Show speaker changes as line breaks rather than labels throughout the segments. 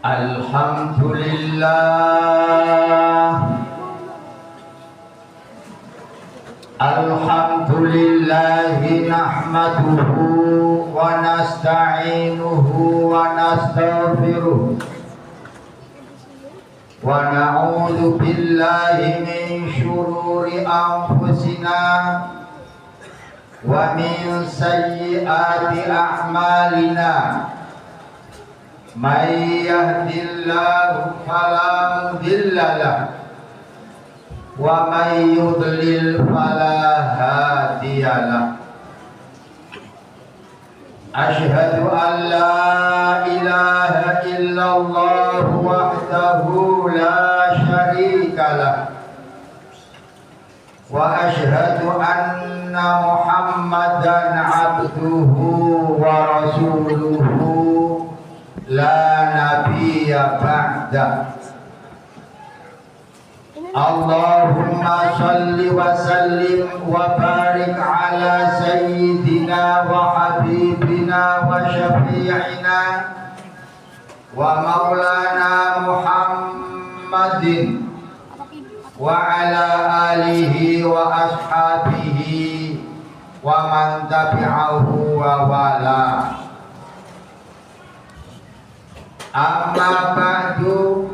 Alhamdulillahi nahmaduhu wa nasta'inuhu wa nastaghfiruh wa na'udzu billahi min shururi anfusina wa min sayyiati a'malina. May yahdihillahu fala mudilla lahu wa may yudlil fala hadiya lahu. Asyhadu an la ilaha illallah wahdahu la syarika lahu wa asyhadu anna Muhammadan abduhu wa rasuluhu la nabiyya ba'da. Allahumma salli wa sallim wa barik ala sayyidina wa habibina wa syafi'ina wa maulana Muhammadin wa ala alihi wa ashabihi wa man tabi'ahu wa wala. Amma ba'du,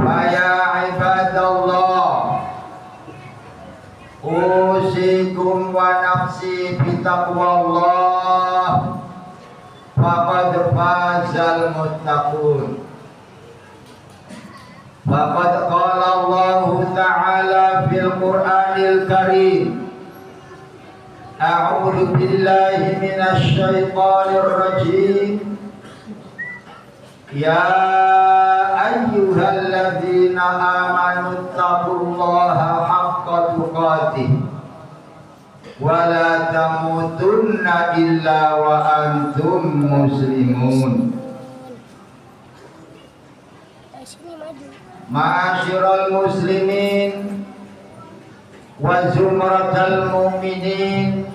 ya ibadallah, usikum wa nafsi bitaqwallah, faqad fazal muttaqun. Faqad qala Allah ta'ala fil Qur'anil Karim, a'udzu billahi minasy syaithanir rajim. Ya ayyuhalladzina amanu taqullaha haqqa tuqatih wa la tamutunna illa wa antum muslimun. Ma'asyiral muslimin wa zumratal mu'minin,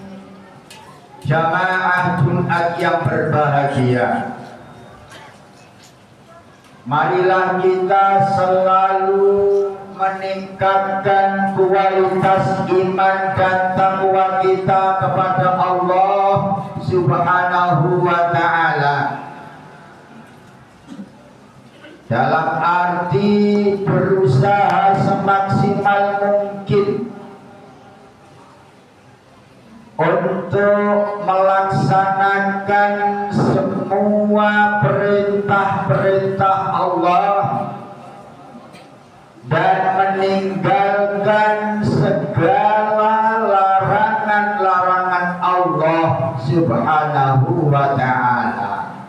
jamaah Jumat yang berbahagia. Marilah kita selalu meningkatkan kualitas iman dan takwa kita kepada Allah Subhanahu wa ta'ala, dalam arti berusaha semaksimal mungkin untuk melaksanakan semua perintah-perintah Allah dan meninggalkan segala larangan-larangan Allah Subhanahu wa ta'ala,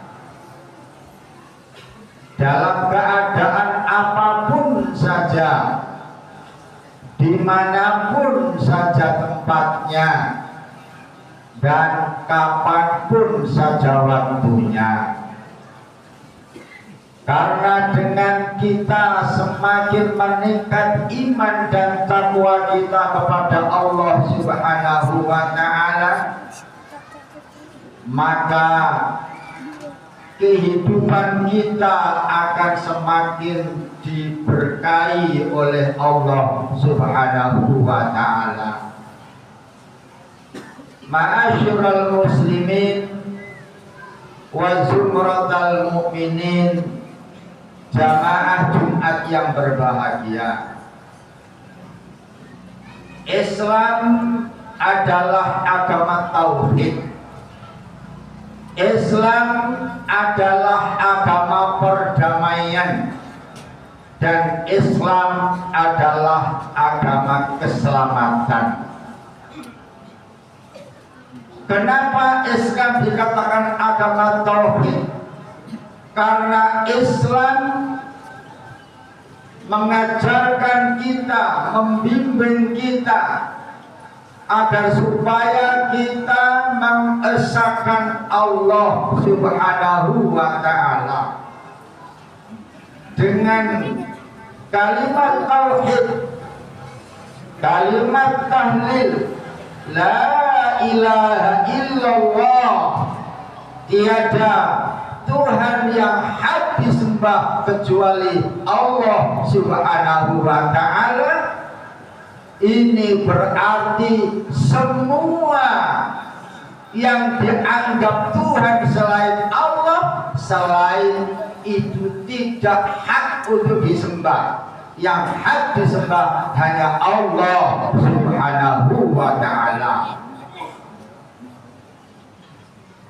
dalam keadaan apapun saja, dimanapun saja tempatnya, dan kapanpun saja waktunya. Karena dengan kita semakin meningkat iman dan takwa kita kepada Allah Subhanahu wa ta'ala, maka kehidupan kita akan semakin diberkahi oleh Allah Subhanahu wa ta'ala. Ma'asyiral muslimin wa zumratal mu'minin, jamaah Jumat yang berbahagia. Islam adalah agama tauhid. Islam adalah agama perdamaian, dan Islam adalah agama keselamatan. Kenapa Islam dikatakan agama tauhid? Karena Islam mengajarkan kita, membimbing kita agar supaya kita mengesahkan Allah Subhanahu wa ta'ala dengan kalimat tauhid, kalimat tahlil, la ilaha illallah, tiada Tuhan yang hak disembah kecuali Allah Subhanahu wa ta'ala, ini berarti semua yang dianggap Tuhan selain Allah, selain itu tidak hak untuk disembah. Yang hak disembah hanya Allah Subhanahu wa ta'ala.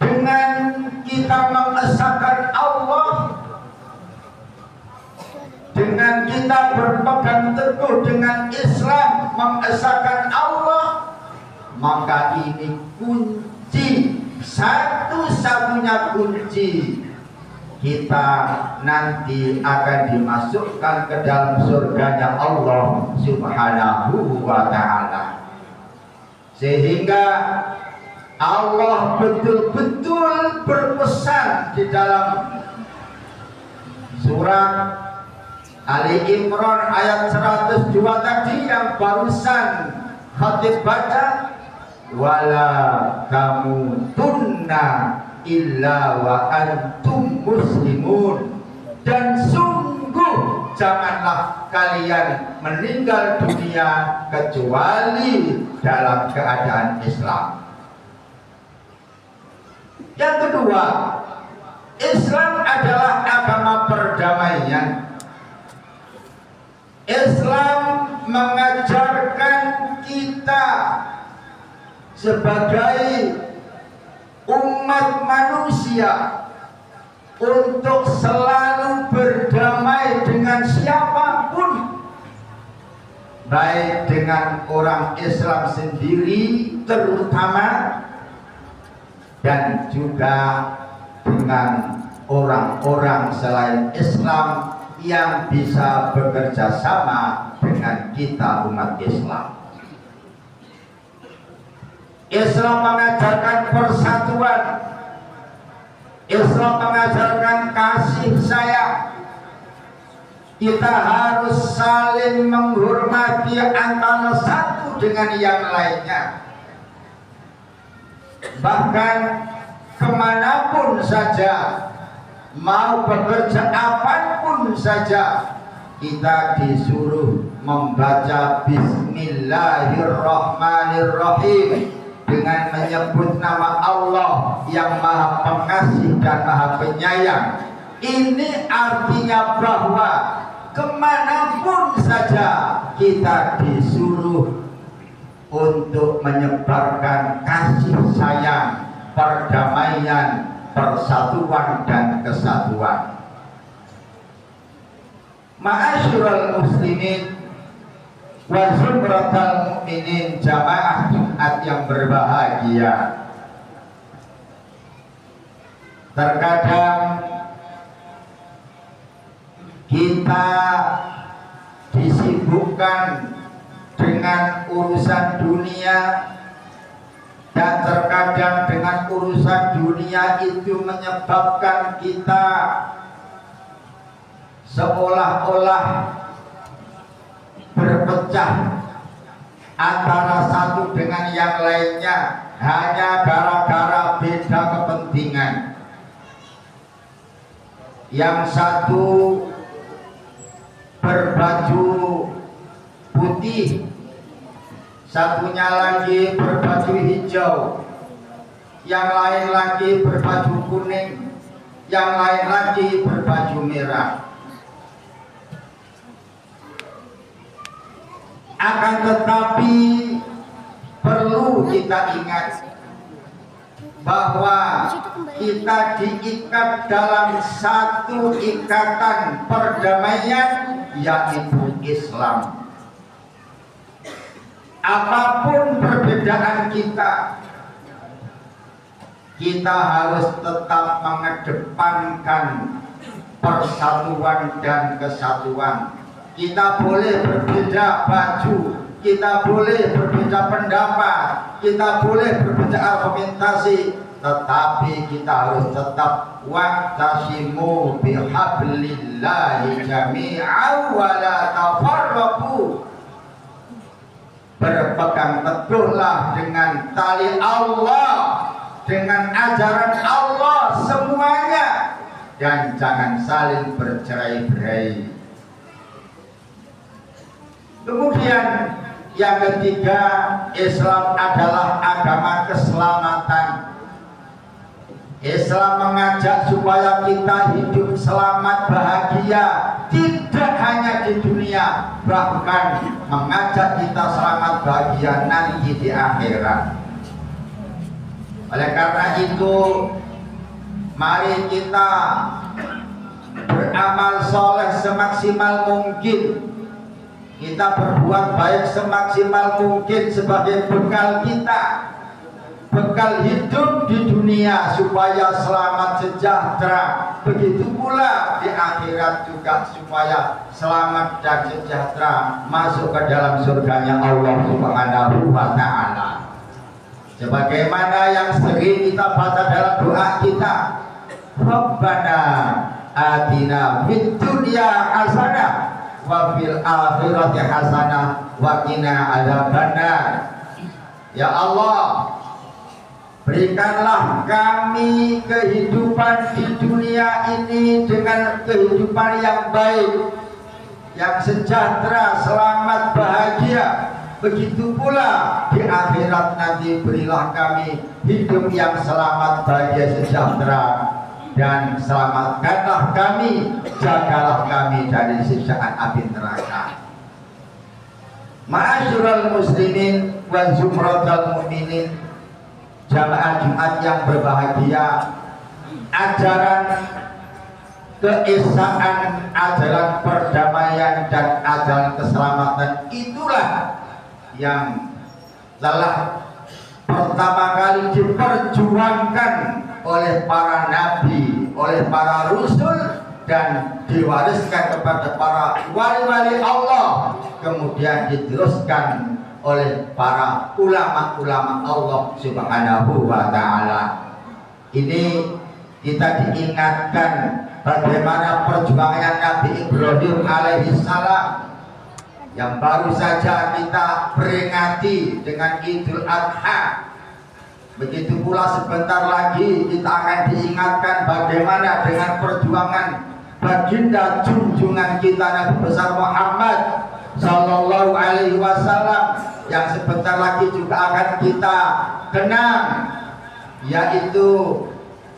Dengan kita mengesahkan Allah, dengan kita berpegang teguh dengan Islam, mengesahkan Allah, maka ini kunci, satu-satunya kunci kita nanti akan dimasukkan ke dalam surganya Allah Subhanahu wa ta'ala. Sehingga Allah betul-betul berpesan di dalam surat Ali Imran ayat 102 tadi yang barusan khatib baca, wala tamutunna illa wa antum muslimun, dan sungguh janganlah kalian meninggal dunia kecuali dalam keadaan Islam. Yang kedua, Islam adalah agama perdamaian. Islam mengajarkan kita sebagai umat manusia untuk selalu berdamai dengan siapapun, baik dengan orang Islam sendiri terutama, dan juga dengan orang-orang selain Islam yang bisa bekerja sama dengan kita umat Islam. Islam mengajarkan persatuan, Islam mengajarkan kasih sayang. Kita harus saling menghormati antara satu dengan yang lainnya. Bahkan kemanapun saja, mau bekerja apapun saja, kita disuruh membaca Bismillahirrahmanirrahim dengan menyebut nama Allah yang Maha Pengasih dan Maha Penyayang. Ini artinya bahwa kemanapun saja kita disuruh untuk menyebarkan kasih sayang, perdamaian, persatuan dan kesatuan. Ma'asyiral muslimin wa zumratal mu'minin, jamaah Jumat yang berbahagia. Terkadang kita disibukkan dengan urusan dunia, dan terkadang dengan urusan dunia itu menyebabkan kita seolah-olah berpecah antara satu dengan yang lainnya hanya gara-gara beda kepentingan. Yang satu berbaju putih, satunya lagi berbaju hijau, yang lain lagi berbaju kuning, yang lain lagi berbaju merah. Akan tetapi perlu kita ingat bahwa kita diikat dalam satu ikatan perdamaian, yaitu Islam. Apapun perbedaan kita, kita harus tetap mengedepankan persatuan dan kesatuan. Kita boleh berbeda baju, kita boleh berbeda pendapat, kita boleh berbeda argumentasi, tetapi kita harus tetap wa'tasimu bihablillahi jami'an wa la tafarraqu. Berpegang teguhlah dengan tali Allah, dengan ajaran Allah semuanya, dan jangan saling bercerai-berai. Kemudian yang ketiga, Islam adalah agama keselamatan. Islam mengajak supaya kita hidup selamat bahagia, tidak hanya di dunia, bahkan mengajak kita selamat bahagia nanti di akhirat. Oleh karena itu, mari kita beramal soleh semaksimal mungkin. Kita berbuat baik semaksimal mungkin sebagai bekal kita, bekal hidup di dunia supaya selamat sejahtera. Begitu pula di akhirat juga supaya selamat dan sejahtera masuk ke dalam surganya Allah Subhanahu wa ta'ala. Sebagaimana yang sering kita baca dalam doa kita, Rabbana atina fid dunya hasanah wa fil akhirati hasanah wa qina adzabannar. Ya Allah, berikanlah kami kehidupan di dunia ini dengan kehidupan yang baik, yang sejahtera, selamat, bahagia. Begitu pula di akhirat nanti berilah kami hidup yang selamat, bahagia, sejahtera, dan selamatkanlah kami, jagalah kami dari siksaan api neraka. Ma'asyiral muslimin wa zumratal mu'minin, jamaah Jumat yang berbahagia, ajaran keesaan, ajaran perdamaian dan ajaran keselamatan itulah yang telah pertama kali diperjuangkan oleh para nabi, oleh para rasul, dan diwariskan kepada para wali-wali Allah, kemudian diteruskan oleh para ulama-ulama Allah Subhanahu wa ta'ala. Ini kita diingatkan bagaimana perjuangan Nabi Ibrahim alaihi salam yang baru saja kita peringati dengan Idul Adha. Begitu pula sebentar lagi kita akan diingatkan bagaimana dengan perjuangan baginda junjungan kita Nabi besar Muhammad sallallahu alaihi wasallam yang sebentar lagi juga akan kita kenang, yaitu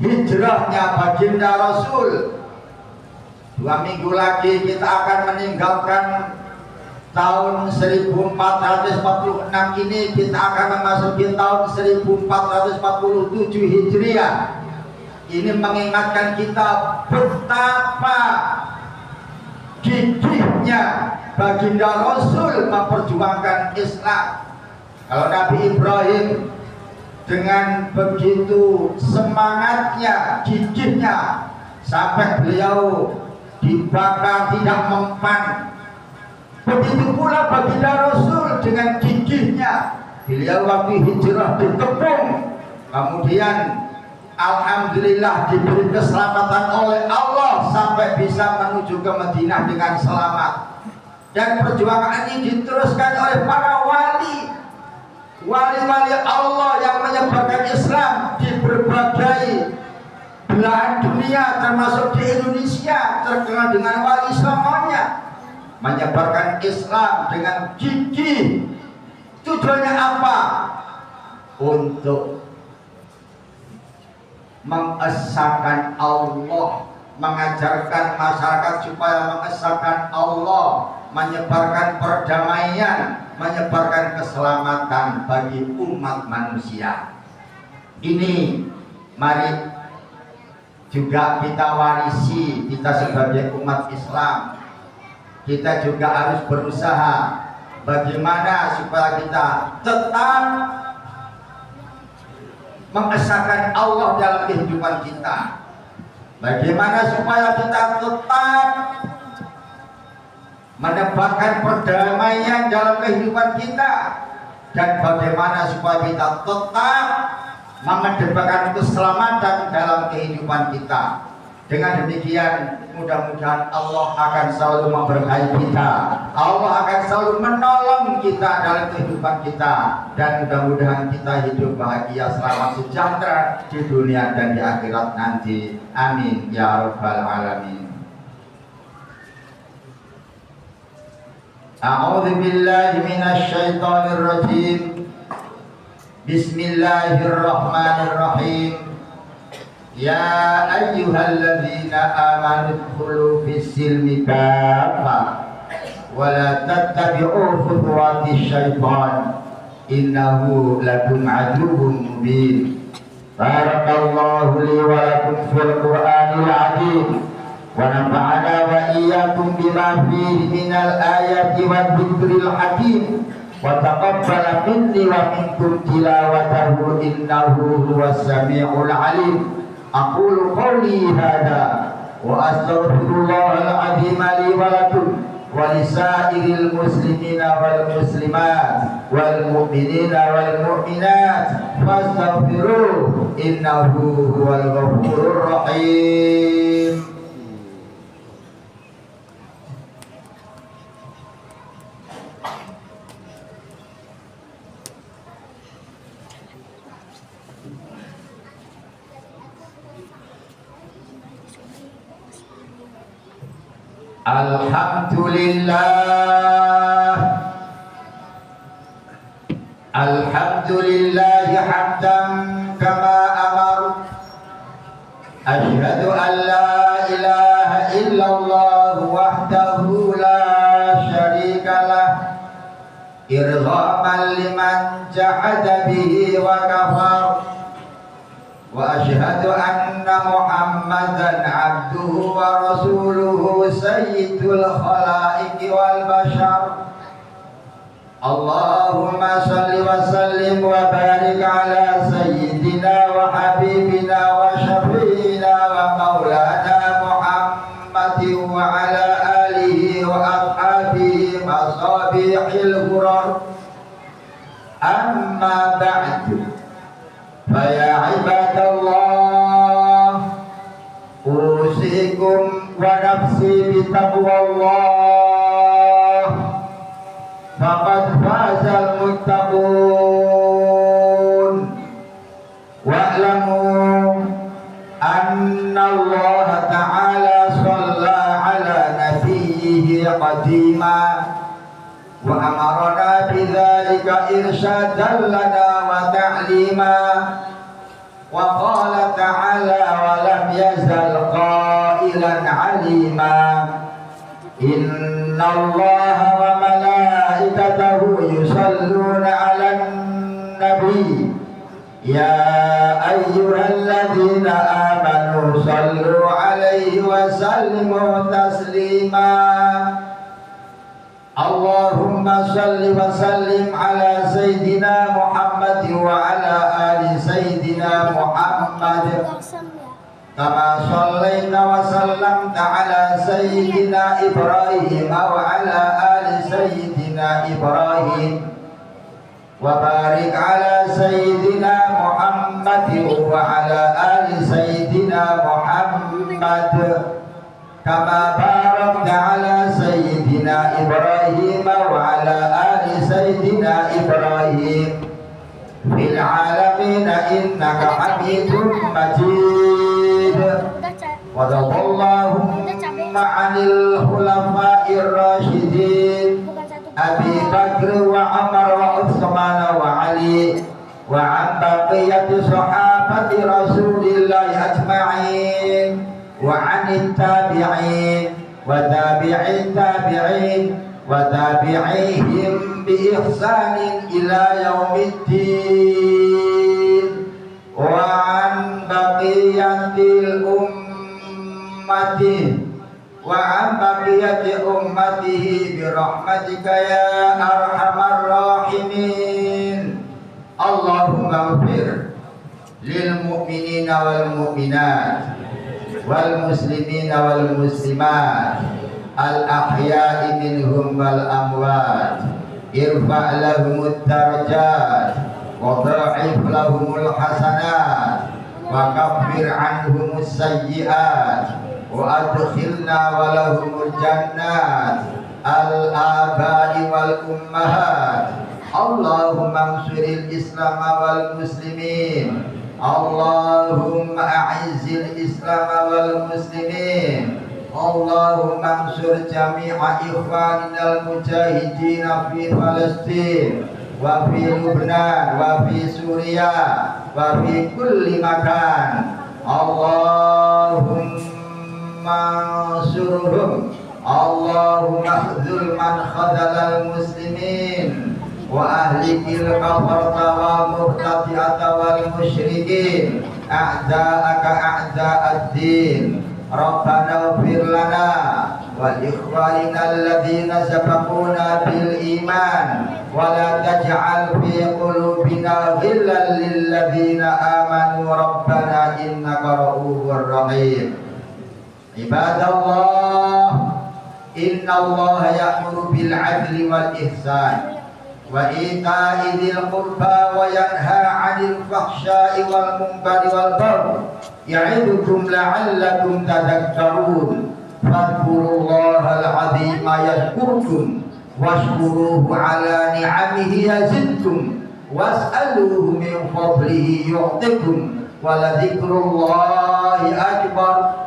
hijrahnya baginda Rasul. 2 minggu lagi kita akan meninggalkan tahun 1446 ini, kita akan memasuki tahun 1447 Hijriah. Ini mengingatkan kita betapa gigihnya baginda Rasul memperjuangkan Islam. Kalau Nabi Ibrahim dengan begitu semangatnya, gigihnya, sampai beliau dibakar tidak mempan. Begitu pula baginda Rasul dengan gigihnya, beliau waktu hijrah dikepung, kemudian alhamdulillah diberi keselamatan oleh Allah sampai bisa menuju ke Madinah dengan selamat. Dan perjuangan ini diteruskan oleh para wali-wali Allah yang menyebarkan Islam di berbagai belahan dunia, termasuk di Indonesia, terkenal dengan wali selamanya, menyebarkan Islam dengan gigih. Tujuannya apa? Untuk mengesahkan Allah, mengajarkan masyarakat supaya mengesahkan Allah, menyebarkan perdamaian, menyebarkan keselamatan bagi umat manusia. Ini mari juga kita warisi, kita sebagai umat Islam. Kita juga harus berusaha bagaimana supaya kita tetap mengesahkan Allah dalam kehidupan kita. Bagaimana supaya kita tetap menebarkan perdamaian dalam kehidupan kita, dan bagaimana supaya kita tetap mengedepankan keselamatan dalam kehidupan kita. Dengan demikian mudah-mudahan Allah akan selalu memberkahi kita, Allah akan selalu menolong kita dalam kehidupan kita, dan mudah-mudahan kita hidup bahagia selamat sejahtera di dunia dan di akhirat nanti. Amin ya rabbal alamin. A'udzu billahi minasy syaithanir rajim. Bismillahirrahmanirrahim. Ya ayyuhalladzina amanu dkhulu fis-silmi kaffah wa la tattabi'u khutuwatis syaitan innahu lakum aduwwun mubin. Barakallahu li wa lakum fil Qur'anil 'azim wa nafa'ana wa iyyakum bima fihi minal ayati wadh-dhikril hakim wa taqabbala minni wa minkum tilawatahu innahu huwas samiul 'alim. Aqulu qawli hadha wa astaghfirullahal azim li wa lakum wa lisairil muslimina wal muslimat wal mu'minina wal mu'minat fastaghfiruhu innahu huwal ghafurur rahim. Alhamdulillah hamdan kama amar. Asyhadu an la ilaha illallah wahdahu la syarikalah irghaman liman jahada bihi wa kafar. Wa asyhadu anna Muhammadan abduhu wa rasuluhu sayyidul khalaiqi wal bashar. Allahumma salli wa sallim wa barik ala sayyidina wa habibina wa syafi'ina wa maulana Muhammadin wa ala alihi wa ashabihi masabihil hurar. Amma ba'du. Faya ibadallah, usikum wa nafsi bitaqwallah, faqad fazal muttaqun. Wa'lamu anna Allah ta'ala shalla ala nabiyyihi qadima wa amarna bidzalika irsyadan lana wa ta'lima. Wa qala ta'ala wa lam yazal qailan 'alima. Inna Allaha wa malaikatahu yusalluna 'alan nabi. Ya ayyuhalladzina amanu sallu 'alaihi wa sallimu taslima. Allahumma salli wa sallim ala sayyidina Muhammad wa ala ali sayyidina Muhammad kama sallaita wa sallamta ala sayyidina Ibrahim wa ala ali sayyidina Ibrahim wa barik ala sayyidina Muhammad wa ala ali sayyidina Muhammad kama barakta ala sayyidina Ibrahim wa ala ali sayyidina Ibrahim fil alamin innaka hamidum majid. Wa radallahu ma'anil khulafa'ir rasyidin Abi Bakr wa Umar wa Utsman wa Ali wa an baqiyati sahabati Rasulillah ajma'in wa 'anit tabi'in wa tabi'in tabi'in wa tabi'ihim bi ihsanin ila yaumiddin wa 'an baqiyatil ummati wa 'an baqiyati ummatihi bi rahmatika ya arhamar rahimin. Allahumma ighfir lil mu'minina wal mu'minat wal muslimina wal muslimat al ahya'i minhum wal amwat. Irfa' lahumud darajat wa dha'if lahumul hasanat wa kaffir anhumus sayyi'at wa adkhilna walahumul jannat al-aba'i wal ummahat. Allahumma ansuril Islam wal muslimin, Allahumma a'izzil Islam wal muslimin, Allahumma ansur jami'a ikhwaninal mujahidin fi Palestin wa fi Lubnan wa fi Suriah wa fi kulli makan. Allahumma ansurhum, Allahumma khzul man khadalal muslimin wa ahlikil kafarta wal murtadi'ata wal musyrikin a'da'aka a'da'ad-din. Rabbana ighfir lana wa li ikhwanina alladhina sabaquna bil iman wa la taj'al fi qulubina ghillan lil ladzina amanu rabbana innaka ra'ufur rahim. Ibadallah, inna Allah ya'muru bil 'adli wal ihsan wa ita'i dzil qurba wa yanha 'anil fahsya'i wal munkari wal baghi ya'idukum la'allakum tadhakkarun. Fadhkurullahal 'azima yadhkurkum washkuruhu 'ala ni'amihi yazidkum was'aluhu min fadlihi yu'tikum wa la dzikrullahi akbar.